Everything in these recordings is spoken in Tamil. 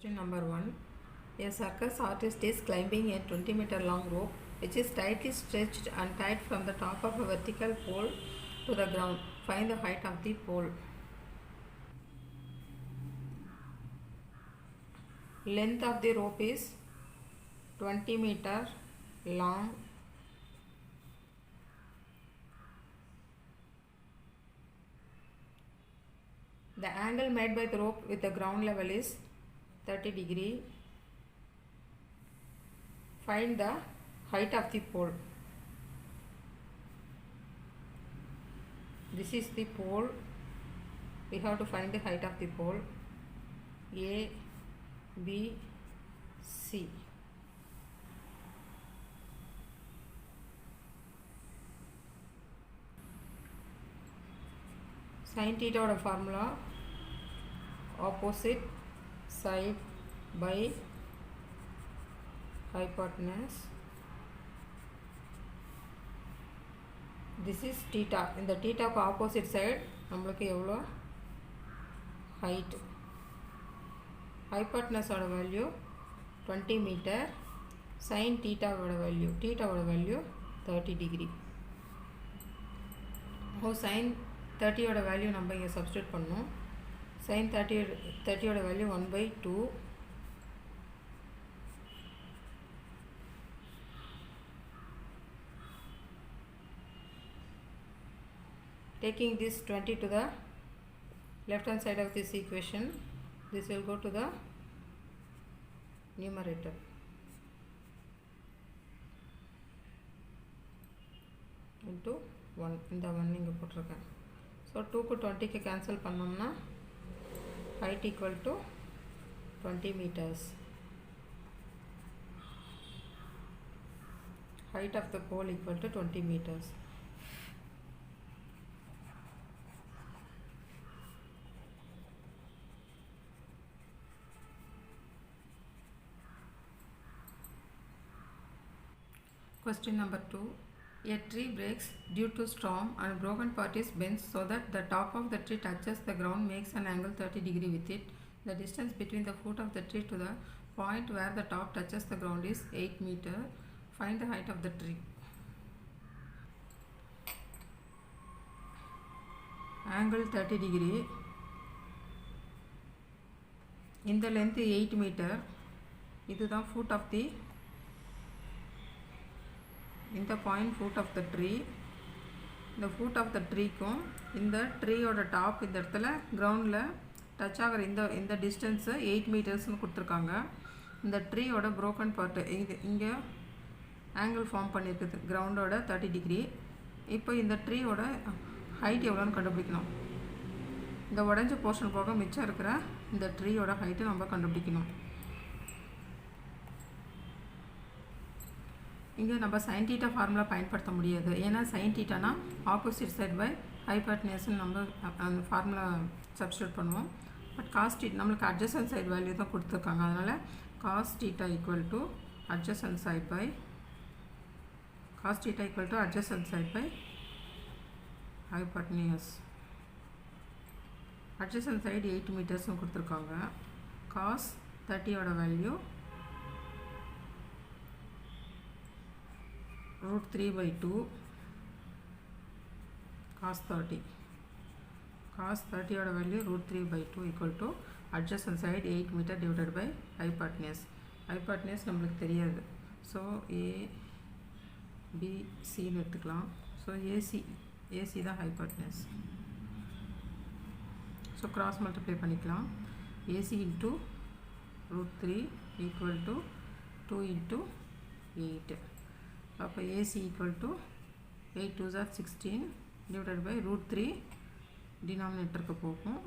Question number 1. A circus artist is climbing a 20-meter long rope which is tightly stretched and tied from the top of a vertical pole to the ground. Find the height of the pole. Length of the rope is 20 meter long. The angle made by the rope with the ground level is 30 degree. Find the height of the pole. This is the pole. We have to find the height of the pole. A, B, C. Sin theta oda formula opposite side by hypotenuse. This is theta. In the theta ku opposite side நம்மளுக்கு எவ்வளோ height. Hypotenuse oda value 20 meter. Sin theta oda value 30 degree. Now sin 30 oda value நம்ம இங்கே substitute பண்ணோம். Sin 30 oda value 1/2. Taking this 20 to the left hand side of this equation, this will go to the numerator. Into 1. இந்த 1 இங்கே போட்டிருக்கேன். So 2 க்கு 20 க்கு cancel பண்ணோம்னா height equal to 20 meters. Height of the pole equal to 20 meters. Question number 2. A tree breaks due to storm and broken part is bent so that the top of the tree touches the ground, makes an angle 30 degree with it. The distance between the foot of the tree to the point where the top touches the ground is 8 meter. Find the height of the tree. Angle 30 degree. In the length 8 meter. இதுதான் foot of the இந்த point foot of the tree. இந்த ஃபுட் ஆஃப் த ட்ரீக்கும் இந்த ட்ரீயோட டாப் இந்த இடத்துல கிரவுண்டில் டச் ஆகிற இந்த டிஸ்டன்ஸு 8 மீட்டர்ஸ்னு கொடுத்துருக்காங்க. இந்த ட்ரீயோட ப்ரோக்கன் பார்ட்டு இங்கே ஆங்கிள் ஃபார்ம் பண்ணியிருக்குது கிரவுண்டோட 30 டிகிரி. இப்போ இந்த ட்ரீயோட ஹைட் எவ்வளோன்னு கண்டுபிடிக்கணும். இந்த உடஞ்ச போர்ஷன் போக மிச்சம் இருக்கிற இந்த ட்ரீயோட ஹைட்டு நம்ம கண்டுபிடிக்கணும். இங்கே நம்ம sin theta ஃபார்முலா பயன்படுத்த முடியாது. ஏன்னா sin thetaனா ஆப்போசிட் சைட் பை ஹைபோட்டெனஸ்னு நம்ம அந்த ஃபார்முலா சப்ஸ்டியூட் பண்ணுவோம். பட் cos theta நம்மளுக்கு adjacent side வேல்யூ தான் கொடுத்துருக்காங்க. அதனால் cos theta equal to adjacent side by hypotenuse. adjacent side 8 மீட்டர்ஸ்னு கொடுத்துருக்காங்க. cos 30 ஓட வேல்யூ √3/2 cos 30. cos 30 ஓட value √3/2 equal to adjacent side 8 meter divided by hypotenuse. hypotenuse நம்மளுக்கு தெரியாது. ஸோ ABCன்னு எடுத்துக்கலாம். ஸோ AC தான் hypotenuse. ஸோ cross multiply பண்ணிக்கலாம். AC into √3 equal to 2 into 8. அப்போ AC equal to 8 2s are 16 divided by √3 டினாமினேட்டருக்கு போகும்.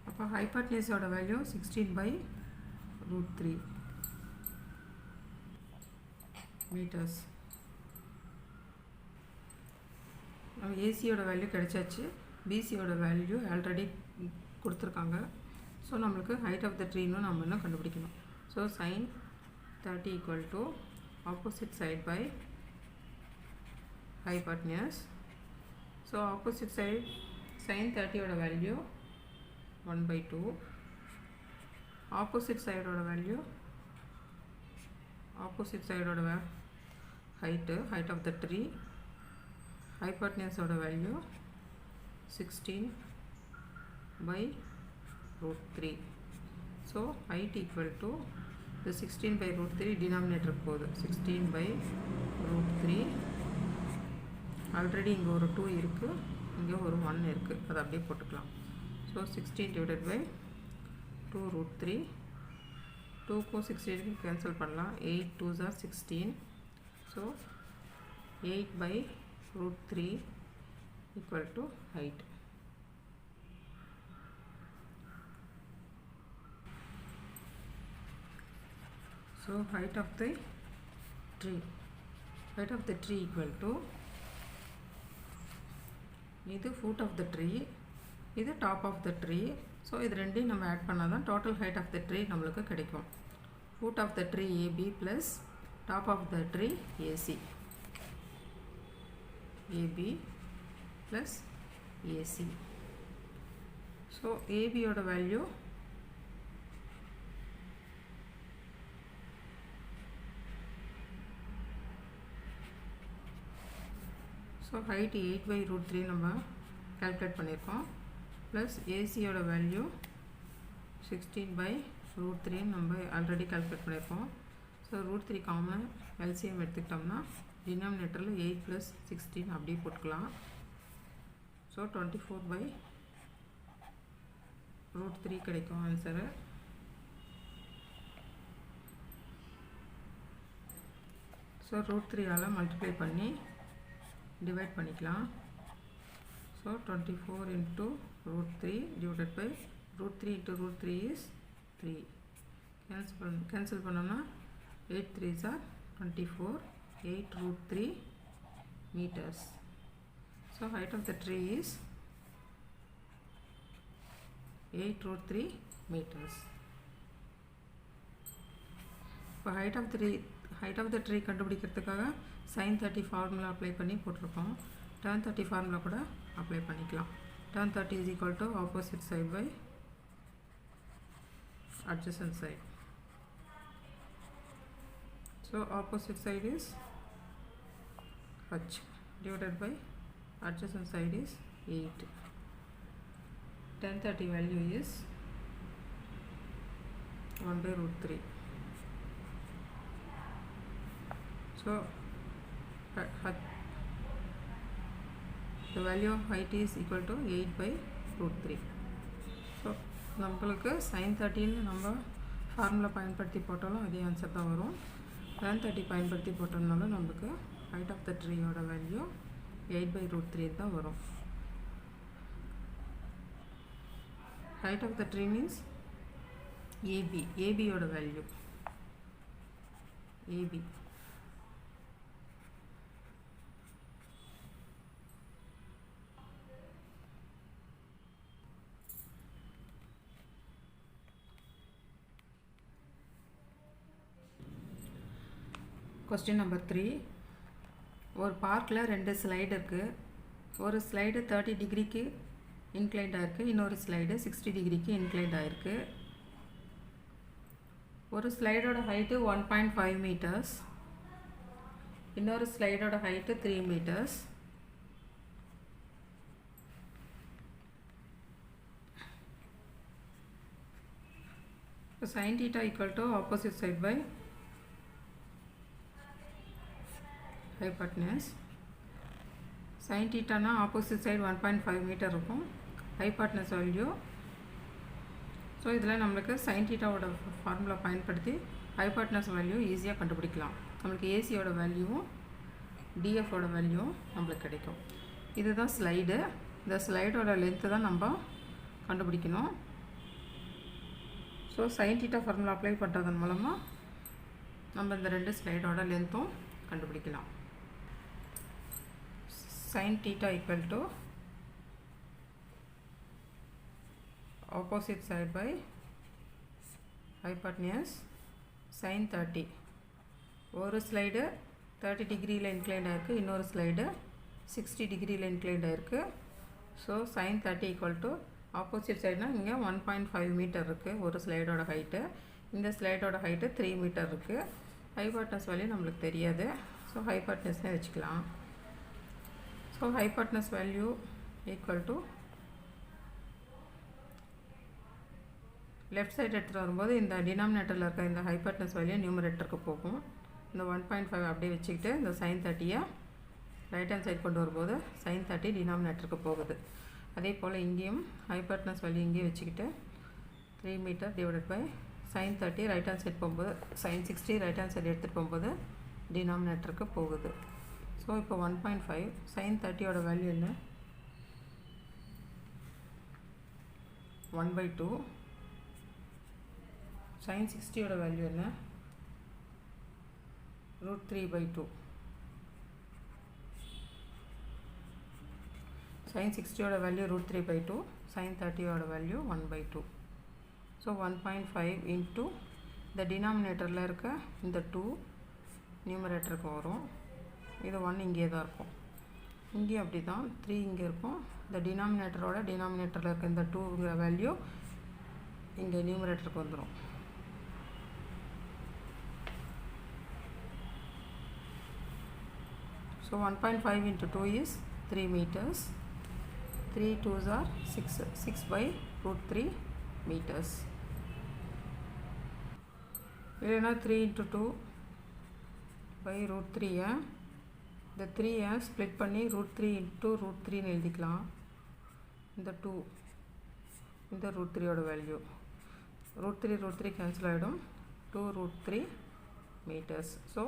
அப்போ ஹைபோட்டெனஸோட வேல்யூ 16/√3 மீட்டர்ஸ். நம்ம ஏசியோட வேல்யூ கிடைச்சாச்சு. பிசியோட வேல்யூ ஆல்ரெடி கொடுத்துருக்காங்க. ஸோ நம்மளுக்கு ஹைட் ஆஃப் த ட்ரீன்னு நம்ம இன்னும் கண்டுபிடிக்கணும். So sin 30 equal to opposite side by hypotenuse. So opposite side sin 30 oda value 1/2. Opposite சைடோட வேல்யூ, ஆப்போசிட் சைடோட height of the tree, hypotenuse ஓட value 16/√3. So height equal to the 16/√3 denominator போகுது 16/√3. ஆல்ரெடி இங்கே ஒரு 2 இருக்குது, இங்கே ஒரு 1 இருக்குது, அது அப்படியே போட்டுக்கலாம். So 16 divided by 2√3. 2க்கும் 16க்கும் கேன்சல் பண்ணலாம். 8 2s are 16. So 8/√3 equal to height. So height of the tree equal to, இது foot of the tree, இது top of the tree. So இது ரெண்டையும் நம்ம ஆட் பண்ணால் தான் total height of the tree நம்மளுக்கு கிடைக்கும். foot of the tree AB plus top of the tree AC. AB plus AC. So ABயோட வேல்யூ ஸோ ஹைட் 8/√3 நம்ம கால்குலேட் பண்ணியிருக்கோம். ப்ளஸ் ஏசியோட வேல்யூ 16/√3 நம்ம ஆல்ரெடி கால்குலேட் பண்ணியிருக்கோம். ஸோ √3 காமன் எல்சிஎம் எடுத்துக்கிட்டோம்னா டினாமினேட்டரில் 8 + 16 அப்படியே போட்டுக்கலாம். ஸோ 24/√3 கிடைக்கும் ஆன்சரு. ஸோ √3ஆல் மல்டிப்ளை பண்ணி டிவைட் பண்ணிக்கலாம். So 24 × √3 divided by √3 × √3 is 3. Cancel பண்ணோம்னா 8 3s are 24, 8√3 meters. So height of the tree is 8√3 meters. இப்போ height of the tree கண்டுபிடிக்கிறதுக்காக sin 30 formula apply பண்ணி போட்டிருக்கோம். tan 30 ஃபார்முலா கூட அப்ளை பண்ணிக்கலாம். tan 30 is equal to opposite side by adjacent side. So opposite side is h divided by adjacent side is 8. tan 30 value is 1/√3. So the value of height is equal to 8/√3. So நம்மளுக்கு sin 30 நம்ம ஃபார்முலா பயன்படுத்தி போட்டாலும் அதே ஆன்சர் தான் வரும். tan 30 பயன்படுத்தி போட்டோம்னால நம்மளுக்கு height of the tree ஓட வேல்யூ 8/√3 தான் வரும். height of the tree means AB ஓட வேல்யூ AB. Question number 3. ஒரு பார்க்கில் 2 ஸ்லைடு இருக்குது. ஒரு ஸ்லைடு 30 டிகிரிக்கு இன்க்ளைண்ட் ஆகிருக்கு, இன்னொரு ஸ்லைடு 60 டிகிரிக்கு இன்க்ளைண்ட் ஆகிருக்கு. ஒரு ஸ்லைடோட ஹைட்டு 1.5 மீட்டர்ஸ், இன்னொரு ஸ்லைடோட ஹைட்டு 3 மீட்டர்ஸ். இப்போ sin theta equal to opposite side by hypotenuse. sin theta na opposite side 1.5 meter இருக்கும், hypotenuse value. ஸோ இதில் நம்மளுக்கு sin theta ஓட ஃபார்முலா பயன்படுத்தி hypotenuse வேல்யூ ஈஸியாக கண்டுபிடிக்கலாம். நம்மளுக்கு ஏசியோட வேல்யூவும் டிஎஃபோட வேல்யூவும் நம்மளுக்கு கிடைக்கும். இதுதான் ஸ்லைடு. இந்த ஸ்லைடோட லென்த்து தான் நம்ம கண்டுபிடிக்கணும். So sin theta formula apply பண்ணுறதன் மூலமாக நம்ம இந்த 2 ஸ்லைடோட லென்த்தும் கண்டுபிடிக்கலாம். sin theta equal to opposite side by hypotenuse sin 30. ஒரு ஸ்லைடு 30 டிகிரியில் இன்க்ளைண்ட் ஆகிருக்கு, இன்னொரு ஸ்லைடு 60 டிகிரியில் இன்க்ளைண்ட் ஆகிருக்கு. So sin 30 equal to opposite சைடுனா இங்கே 1.5 மீட்டர் இருக்குது ஒரு ஸ்லைடோட ஹைட்டு. இந்த ஸ்லைடோட ஹைட்டு 3 மீட்டர் இருக்குது. ஹைபாட்னஸ் வேல்யூ நம்மளுக்கு தெரியாது. ஸோ ஹைபாட்னஸ்னே வச்சுக்கலாம். So hypotenuse value equal to left side எடுத்துகிட்டு வரும்போது இந்த டினாமினேட்டரில் இருக்க இந்த ஹைபாட்னஸ் வேல்யூ நியூமரேட்டருக்கு போகும். இந்த 1.5 அப்படியே வச்சுக்கிட்டு இந்த sin 30 ரைட் ஹேண்ட் சைட் கொண்டு வரும்போது sin 30 டினாமினேட்டருக்கு போகுது. அதே போல் இங்கேயும் ஹைபாட்னஸ் வேல்யூ இங்கேயே வச்சுக்கிட்டு 3 meter divided by sin 30 right hand side போகும்போது sin 60 ரைட் ஹேண்ட் சைடு எடுத்துகிட்டு போகும்போது டினாமினேட்டருக்கு போகுது. ஸோ இப்போ 1.5 sin 30யோட வேல்யூ என்ன? 1/2. sin 60யோட வேல்யூ என்ன? √3/2. sin 60யோட வேல்யூ √3/2, sin 30யோட வேல்யூ 1/2. ஸோ 1.5 இன்ட்டு இந்த டினாமினேட்டரில் இருக்க இந்த 2 நியூமரேட்டருக்கு வரும். இது 1 இங்கே தான் இருக்கும். இங்கேயும் அப்படி தான் 3 இங்கே இருக்கும். இந்த டினாமினேட்டரில் இருக்க இந்த 2ங்கிற வேல்யூ இங்கே நியூமரேட்டருக்கு வந்துடும். So 1.5 into 2 is 3 meters. 3 2s are 6. 6/√3 meters. இல்லைனா 3 into 2/√3 இந்த 3 ஸ்ப்ளிட் பண்ணி √3 into √3 எழுதிக்கலாம். இந்த 2 இந்த √3யோட வேல்யூ √3 கேன்சல் ஆகிடும். 2√3 meters. So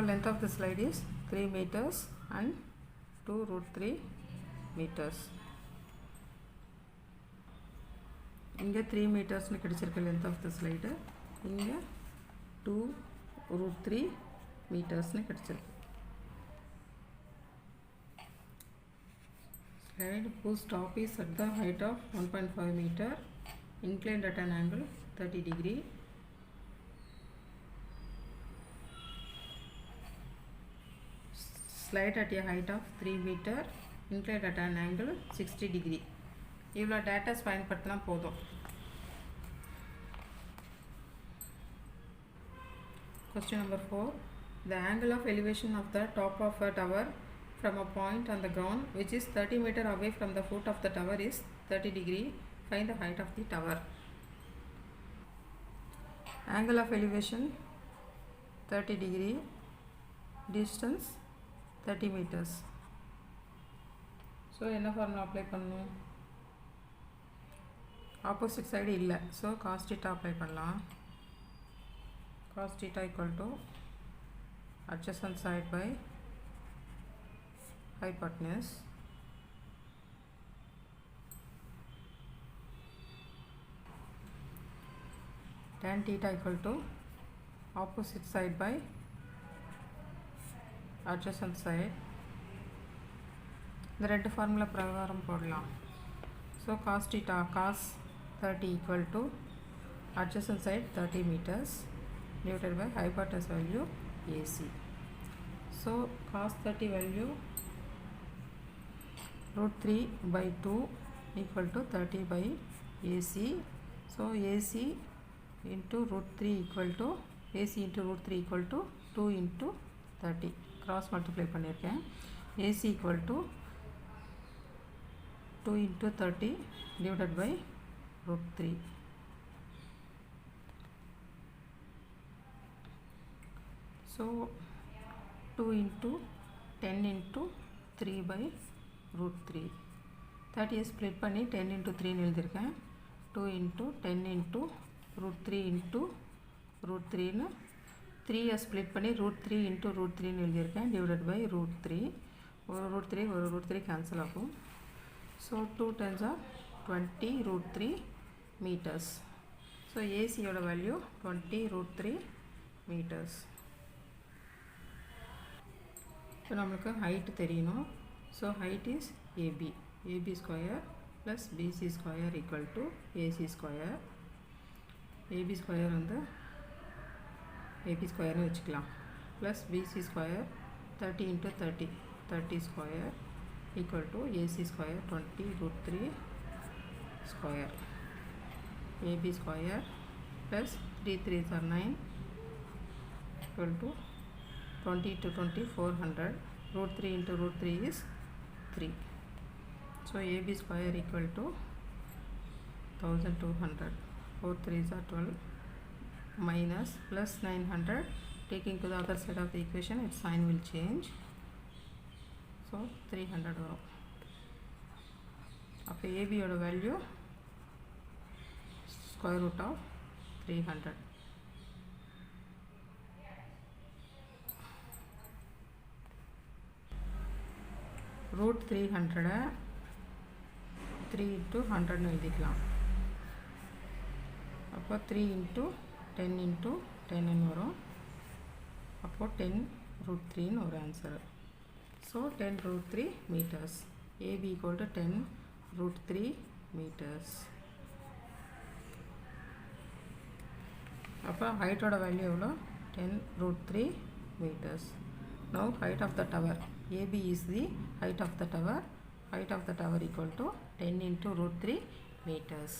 length of the slide is 3 meters and 2√3 meters. இங்கே 3 மீட்டர்ஸ்னு கிடைச்சிருக்கு length of the slide. இங்கே 2√3 மீட்டர்ஸ்னு கிடைச்சிருக்கு. Slide whose top is at the height of 1.5 meter, inclined at an angle 30 degree. Slide at a height of 3 meter, inclined at an angle 60 degree. இவ்வளோ டேட்டாஸ் பயன்படுத்தினா போதும். Question number 4. The angle of elevation of the top of a tower from a point on the ground which is 30 meter away from the foot of the tower is 30 degree. Find the height of the tower. Angle of elevation 30 degree, distance 30 meters. So என்ன ஃபார்முலா அப்ளை பண்ணணும்? ஆப்போசிட் சைடு இல்லை. ஸோ காஸ் தீட்டா அப்ளை பண்ணலாம். Cos theta equal to adjacent side by hypotenuse. Tan theta equal to opposite side by adjacent side. இந்த ரெண்டு ஃபார்முலா பிரகாரம் போடலாம். So cos theta cos 30 equal to adjacent side 30 meters divided by hypotenuse value AC. So cos 30 value √3/2 equal to 30 by AC. So AC into √3 equal to AC into √3 equal to 2 into 30. Cross multiply பண்ணியிருக்கேன். AC equal to 2 into 30 divided by √3. So 2 into 10 into 3 by √3. 30 split பண்ணி 10 into 3 எழுதிருக்கேன். 2 into 10 into √3 into √3 னு 3 split பண்ணி √3 into √3 னு எழுதிருக்கேன். divided by √3. ஒரு √3 cancel ஆகும். So 2 times are 20 √3 meters. So AC யோட value 20 √3 meters. So நம்மளுக்கு height தெரியணும். So height is AB. AB square plus BC square equal to AC square. AB square வந்து AB square வச்சுக்கலாம். Plus BC square 30 into 30. 30 square equal to AC square 20 root 3 square. AB square plus 3 3s are 9 equal to 20 to 20 400. Root 3 into root 3 is 3. So AB square equal to 1200. 4 3s are 12 minus plus 900. Taking to the other side of the equation, its sign will change. So 300 வரும். அப்போ ஏபியோட value square root of 300. Root 300 3 into 100 எழுதிக்கலாம். அப்போ 3 into 10 into 10 வரும். அப்போ 10 root 3 ஒரு answer. So 10 root 3 meters. AB equal to 10 root 3 meters. அப்போ ஹைட்டோட வேல்யூ எவ்வளோ? 10 root 3 meters. Now height of the tower. AB is the height of the tower. Height of the tower equal to 10 into root 3 meters.